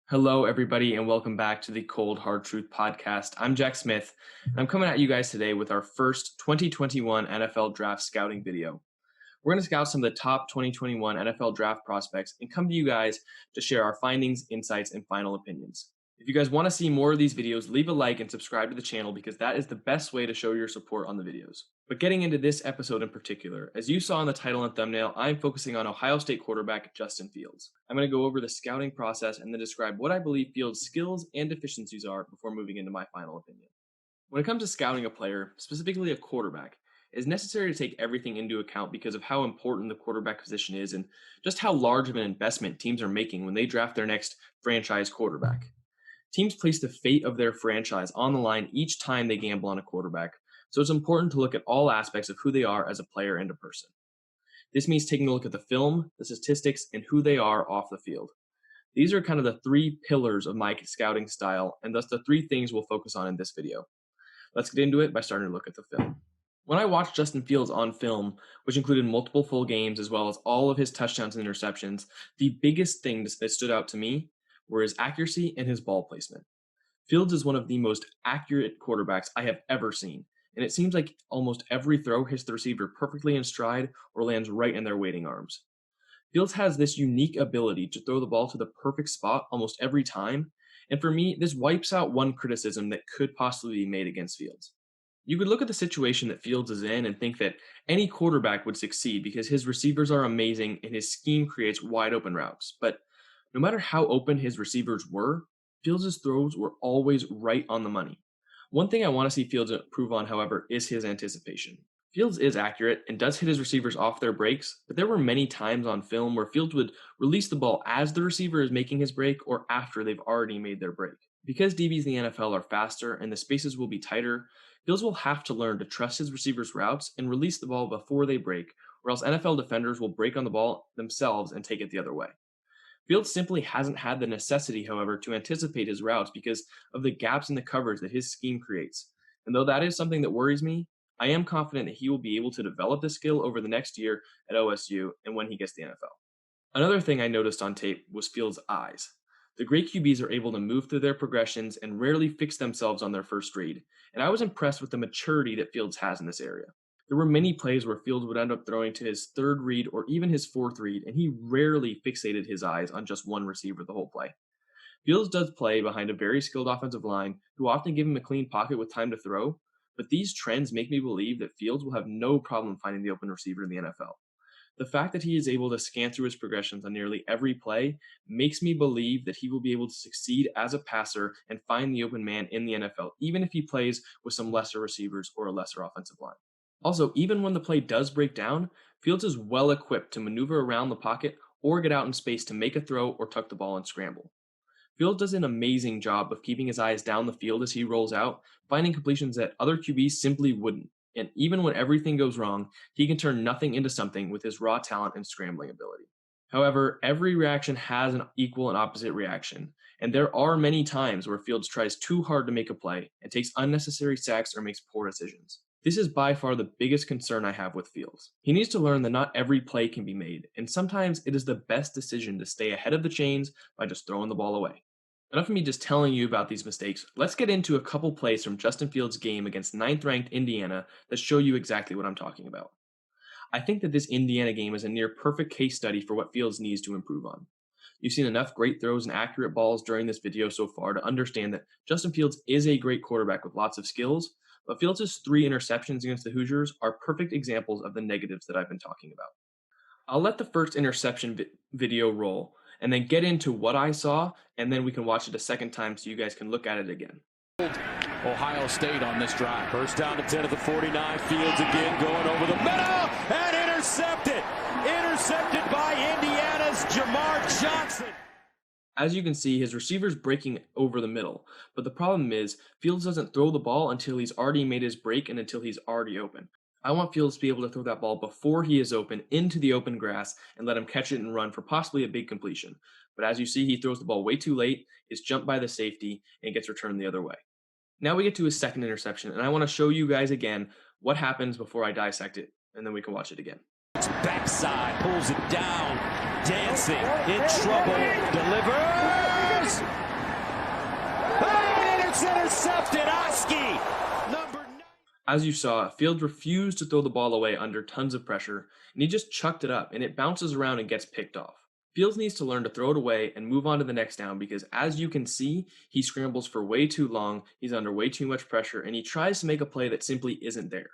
Hello, everybody, and welcome back to the Cold Hard Truth podcast. I'm Jack Smith, and I'm coming at you guys today with our first 2021 NFL Draft Scouting video. We're going to scout some of the top 2021 NFL Draft prospects and come to you guys to share our findings, insights, and final opinions. If you guys want to see more of these videos, leave a like and subscribe to the channel because that is the best way to show your support on the videos. But getting into this episode in particular, as you saw in the title and thumbnail, I'm focusing on Ohio State quarterback Justin Fields. I'm going to go over the scouting process and then describe what I believe Fields' skills and deficiencies are before moving into my final opinion. When it comes to scouting a player, specifically a quarterback, it is necessary to take everything into account because of how important the quarterback position is and just how large of an investment teams are making when they draft their next franchise quarterback. Teams place the fate of their franchise on the line each time they gamble on a quarterback, so it's important to look at all aspects of who they are as a player and a person. This means taking a look at the film, the statistics, and who they are off the field. These are kind of the three pillars of my scouting style, and thus the three things we'll focus on in this video. Let's get into it by starting to look at the film. When I watched Justin Fields on film, which included multiple full games as well as all of his touchdowns and interceptions, the biggest thing that stood out to me were his accuracy and his ball placement. Fields is one of the most accurate quarterbacks I have ever seen, and it seems like almost every throw hits the receiver perfectly in stride or lands right in their waiting arms. Fields has this unique ability to throw the ball to the perfect spot almost every time, and for me, this wipes out one criticism that could possibly be made against Fields. You could look at the situation that Fields is in and think that any quarterback would succeed because his receivers are amazing and his scheme creates wide open routes, but no matter how open his receivers were, Fields' throws were always right on the money. One thing I want to see Fields improve on, however, is his anticipation. Fields is accurate and does hit his receivers off their breaks, but there were many times on film where Fields would release the ball as the receiver is making his break or after they've already made their break. Because DBs in the NFL are faster and the spaces will be tighter, Fields will have to learn to trust his receivers' routes and release the ball before they break, or else NFL defenders will break on the ball themselves and take it the other way. Fields simply hasn't had the necessity, however, to anticipate his routes because of the gaps in the coverage that his scheme creates. And though that is something that worries me, I am confident that he will be able to develop the skill over the next year at OSU and when he gets to the NFL. Another thing I noticed on tape was Fields' eyes. The great QBs are able to move through their progressions and rarely fix themselves on their first read, and I was impressed with the maturity that Fields has in this area. There were many plays where Fields would end up throwing to his third read or even his fourth read, and he rarely fixated his eyes on just one receiver the whole play. Fields does play behind a very skilled offensive line who often give him a clean pocket with time to throw, but these trends make me believe that Fields will have no problem finding the open receiver in the NFL. The fact that he is able to scan through his progressions on nearly every play makes me believe that he will be able to succeed as a passer and find the open man in the NFL, even if he plays with some lesser receivers or a lesser offensive line. Also, even when the play does break down, Fields is well equipped to maneuver around the pocket or get out in space to make a throw or tuck the ball and scramble. Fields does an amazing job of keeping his eyes down the field as he rolls out, finding completions that other QBs simply wouldn't. And even when everything goes wrong, he can turn nothing into something with his raw talent and scrambling ability. However, every reaction has an equal and opposite reaction, and there are many times where Fields tries too hard to make a play and takes unnecessary sacks or makes poor decisions. This is by far the biggest concern I have with Fields. He needs to learn that not every play can be made, and sometimes it is the best decision to stay ahead of the chains by just throwing the ball away. Enough of me just telling you about these mistakes. Let's get into a couple plays from Justin Fields' game against 9th-ranked Indiana that show you exactly what I'm talking about. I think that this Indiana game is a near perfect case study for what Fields needs to improve on. You've seen enough great throws and accurate balls during this video so far to understand that Justin Fields is a great quarterback with lots of skills, but Fields' 3 interceptions against the Hoosiers are perfect examples of the negatives that I've been talking about. I'll let the first interception video roll and then get into what I saw, and then we can watch it a second time so you guys can look at it again. Ohio State on this drive. First down to 10 at the 49. Fields again going over the middle and intercepted. Intercepted by Indiana's Jamar Johnson. As you can see, his receiver's breaking over the middle, but the problem is Fields doesn't throw the ball until he's already made his break and until he's already open. I want Fields to be able to throw that ball before he is open into the open grass and let him catch it and run for possibly a big completion. But as you see, he throws the ball way too late, is jumped by the safety, and gets returned the other way. Now we get to his second interception, and I want to show you guys again what happens before I dissect it, and then we can watch it again. Backside, pulls it down, dancing, in trouble, delivers. As you saw, Fields refused to throw the ball away under tons of pressure, and he just chucked it up, and it bounces around and gets picked off. Fields needs to learn to throw it away and move on to the next down because, as you can see, he scrambles for way too long, he's under way too much pressure, and he tries to make a play that simply isn't there.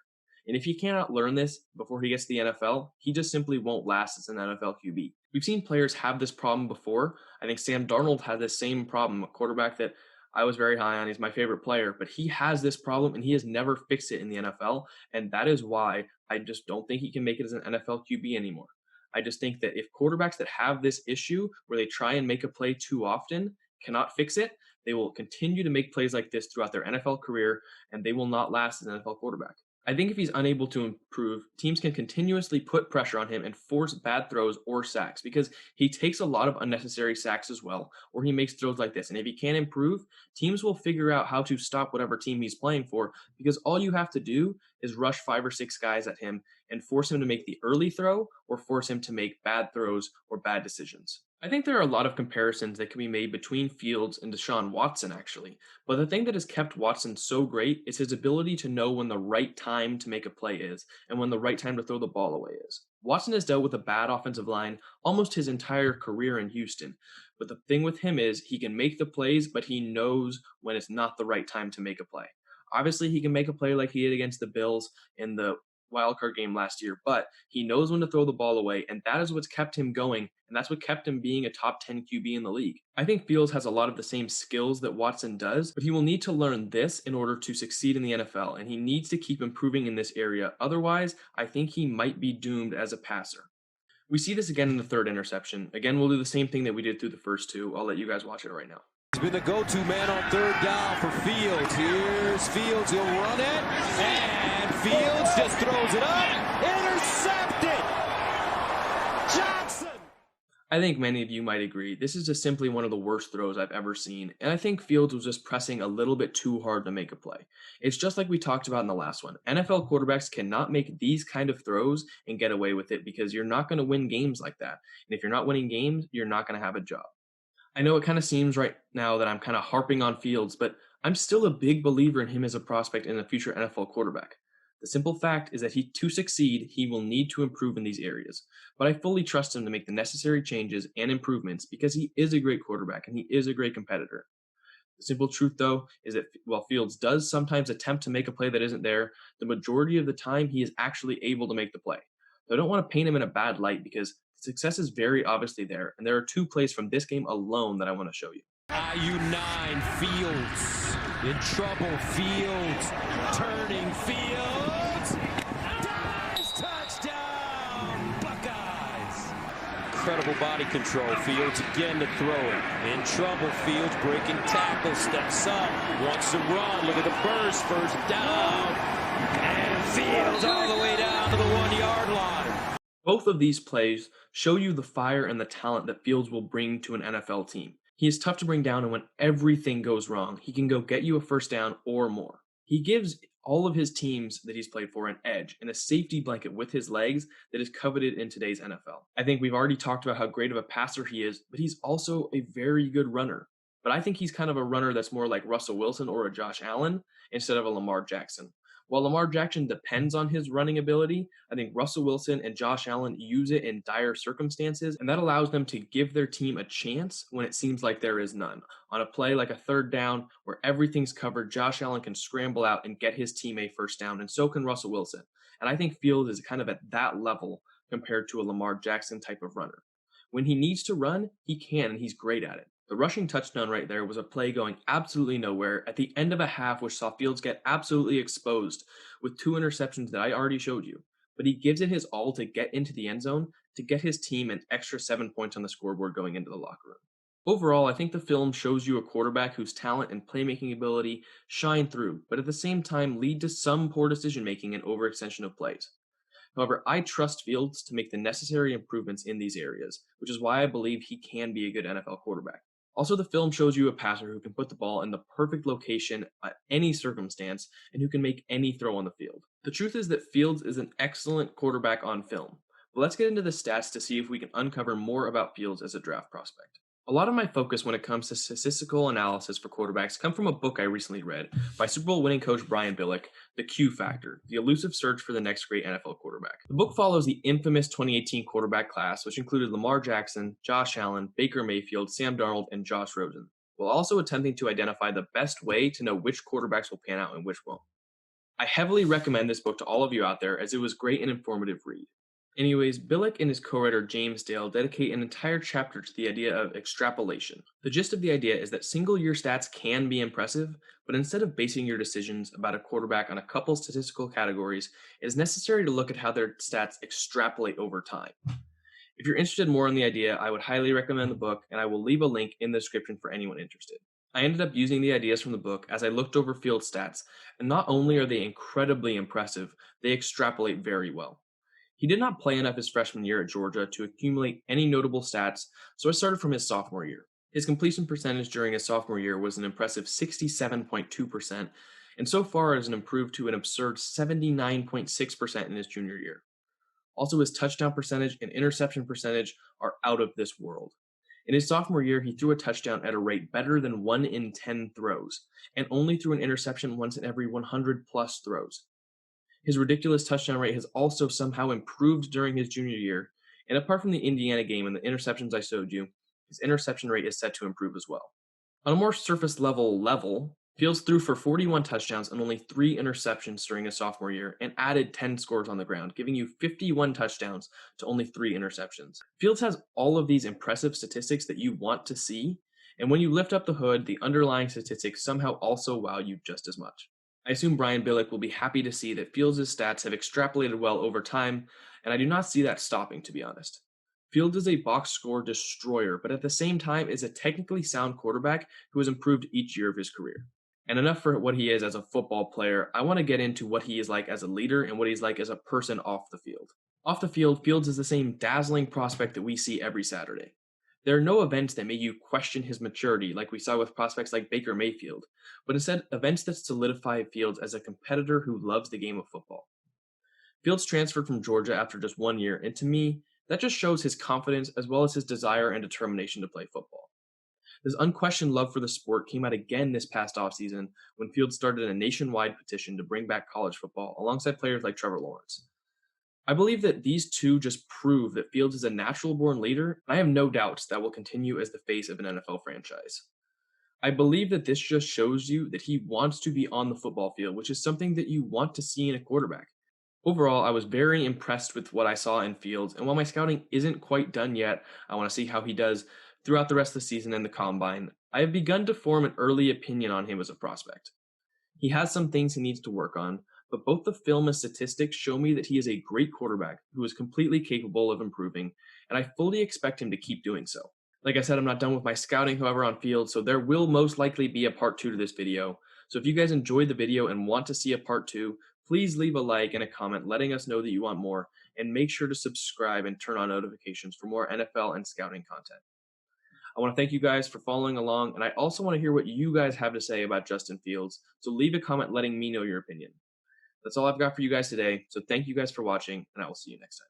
And if he cannot learn this before he gets to the NFL, he just simply won't last as an NFL QB. We've seen players have this problem before. I think Sam Darnold had this same problem, a quarterback that I was very high on. He's my favorite player, but he has this problem and he has never fixed it in the NFL. And that is why I just don't think he can make it as an NFL QB anymore. I just think that if quarterbacks that have this issue where they try and make a play too often cannot fix it, they will continue to make plays like this throughout their NFL career and they will not last as an NFL quarterback. I think if he's unable to improve, teams can continuously put pressure on him and force bad throws or sacks because he takes a lot of unnecessary sacks as well, or he makes throws like this. And if he can't improve, teams will figure out how to stop whatever team he's playing for because all you have to do is rush 5 or 6 guys at him and force him to make the early throw or force him to make bad throws or bad decisions. I think there are a lot of comparisons that can be made between Fields and Deshaun Watson, actually. But the thing that has kept Watson so great is his ability to know when the right time to make a play is and when the right time to throw the ball away is. Watson has dealt with a bad offensive line almost his entire career in Houston. But the thing with him is he can make the plays, but he knows when it's not the right time to make a play. Obviously, he can make a play like he did against the Bills in the wildcard game last year, but he knows when to throw the ball away, and that is what's kept him going, and that's what kept him being a top 10 QB in the league. I think Fields has a lot of the same skills that Watson does, but he will need to learn this in order to succeed in the NFL, and he needs to keep improving in this area. Otherwise, I think he might be doomed as a passer. We see this again in the third interception. Again, we'll do the same thing that we did through the first two. I'll let you guys watch it right now. He's been the go-to man on third down for Fields. Here's Fields. He'll run it. And Fields just throws it up. Intercepted. Johnson. I think many of you might agree. This is just simply one of the worst throws I've ever seen. And I think Fields was just pressing a little bit too hard to make a play. It's just like we talked about in the last one. NFL quarterbacks cannot make these kind of throws and get away with it because you're not going to win games like that. And if you're not winning games, you're not going to have a job. I know it kind of seems right now that I'm kind of harping on Fields, but I'm still a big believer in him as a prospect and a future NFL quarterback. The simple fact is that to succeed, he will need to improve in these areas. But I fully trust him to make the necessary changes and improvements because he is a great quarterback and he is a great competitor. The simple truth, though, is that while Fields does sometimes attempt to make a play that isn't there, the majority of the time he is actually able to make the play. So I don't want to paint him in a bad light because success is very obviously there, and there are 2 plays from this game alone that I want to show you. IU9 Fields in trouble. Fields turning. Fields dives. Touchdown Buckeyes. Incredible body control. Fields again to throw it. In trouble. Fields breaking tackle. Steps up. Wants to run. Look at the burst. First down. And Fields all the way down to the 1-yard line. Both of these plays show you the fire and the talent that Fields will bring to an NFL team. He is tough to bring down, and when everything goes wrong, he can go get you a first down or more. He gives all of his teams that he's played for an edge and a safety blanket with his legs that is coveted in today's NFL. I think we've already talked about how great of a passer he is, but he's also a very good runner. But I think he's kind of a runner that's more like Russell Wilson or a Josh Allen instead of a Lamar Jackson. While Lamar Jackson depends on his running ability, I think Russell Wilson and Josh Allen use it in dire circumstances, and that allows them to give their team a chance when it seems like there is none. On a play like a third down where everything's covered, Josh Allen can scramble out and get his team a first down, and so can Russell Wilson. And I think Fields is kind of at that level compared to a Lamar Jackson type of runner. When he needs to run, he can, and he's great at it. The rushing touchdown right there was a play going absolutely nowhere at the end of a half, which saw Fields get absolutely exposed with 2 interceptions that I already showed you. But he gives it his all to get into the end zone to get his team an extra 7 points on the scoreboard going into the locker room. Overall, I think the film shows you a quarterback whose talent and playmaking ability shine through, but at the same time lead to some poor decision making and overextension of plays. However, I trust Fields to make the necessary improvements in these areas, which is why I believe he can be a good NFL quarterback. Also, the film shows you a passer who can put the ball in the perfect location at any circumstance and who can make any throw on the field. The truth is that Fields is an excellent quarterback on film. But let's get into the stats to see if we can uncover more about Fields as a draft prospect. A lot of my focus when it comes to statistical analysis for quarterbacks come from a book I recently read by Super Bowl winning coach Brian Billick, The Q Factor, The Elusive Search for the Next Great NFL Quarterback. The book follows the infamous 2018 quarterback class, which included Lamar Jackson, Josh Allen, Baker Mayfield, Sam Darnold, and Josh Rosen, while also attempting to identify the best way to know which quarterbacks will pan out and which won't. I heavily recommend this book to all of you out there as it was great and informative read. Anyways, Billick and his co-writer James Dale dedicate an entire chapter to the idea of extrapolation. The gist of the idea is that single-year stats can be impressive, but instead of basing your decisions about a quarterback on a couple statistical categories, it is necessary to look at how their stats extrapolate over time. If you're interested more in the idea, I would highly recommend the book, and I will leave a link in the description for anyone interested. I ended up using the ideas from the book as I looked over field stats, and not only are they incredibly impressive, they extrapolate very well. He did not play enough his freshman year at Georgia to accumulate any notable stats, so I started from his sophomore year. His completion percentage during his sophomore year was an impressive 67.2%, and so far has improved to an absurd 79.6% in his junior year. Also, his touchdown percentage and interception percentage are out of this world. In his sophomore year, he threw a touchdown at a rate better than 1 in 10 throws, and only threw an interception once in every 100 plus throws. His ridiculous touchdown rate has also somehow improved during his junior year, and apart from the Indiana game and the interceptions I showed you, his interception rate is set to improve as well. On a more surface level, Fields threw for 41 touchdowns and only 3 interceptions during his sophomore year and added 10 scores on the ground, giving you 51 touchdowns to only 3 interceptions. Fields has all of these impressive statistics that you want to see, and when you lift up the hood, the underlying statistics somehow also wow you just as much. I assume Brian Billick will be happy to see that Fields' stats have extrapolated well over time, and I do not see that stopping, to be honest. Fields is a box score destroyer, but at the same time is a technically sound quarterback who has improved each year of his career. And enough for what he is as a football player, I want to get into what he is like as a leader and what he's like as a person off the field. Off the field, Fields is the same dazzling prospect that we see every Saturday. There are no events that make you question his maturity like we saw with prospects like Baker Mayfield, but instead events that solidify Fields as a competitor who loves the game of football. Fields transferred from Georgia after just 1 year, and to me, that just shows his confidence as well as his desire and determination to play football. His unquestioned love for the sport came out again this past offseason when Fields started a nationwide petition to bring back college football alongside players like Trevor Lawrence. I believe that these two just prove that Fields is a natural born leader, and I have no doubts that will continue as the face of an NFL franchise. I believe that this just shows you that he wants to be on the football field, which is something that you want to see in a quarterback. Overall, I was very impressed with what I saw in Fields, and while my scouting isn't quite done yet, I want to see how he does throughout the rest of the season and the combine. I have begun to form an early opinion on him as a prospect. He has some things he needs to work on, but both the film and statistics show me that he is a great quarterback who is completely capable of improving, and I fully expect him to keep doing so. Like I said, I'm not done with my scouting, however, on Fields, so there will most likely be a part 2 to this video. So if you guys enjoyed the video and want to see a part 2, please leave a like and a comment letting us know that you want more, and make sure to subscribe and turn on notifications for more NFL and scouting content. I want to thank you guys for following along, and I also want to hear what you guys have to say about Justin Fields, so leave a comment letting me know your opinion. That's all I've got for you guys today, so thank you guys for watching, and I will see you next time.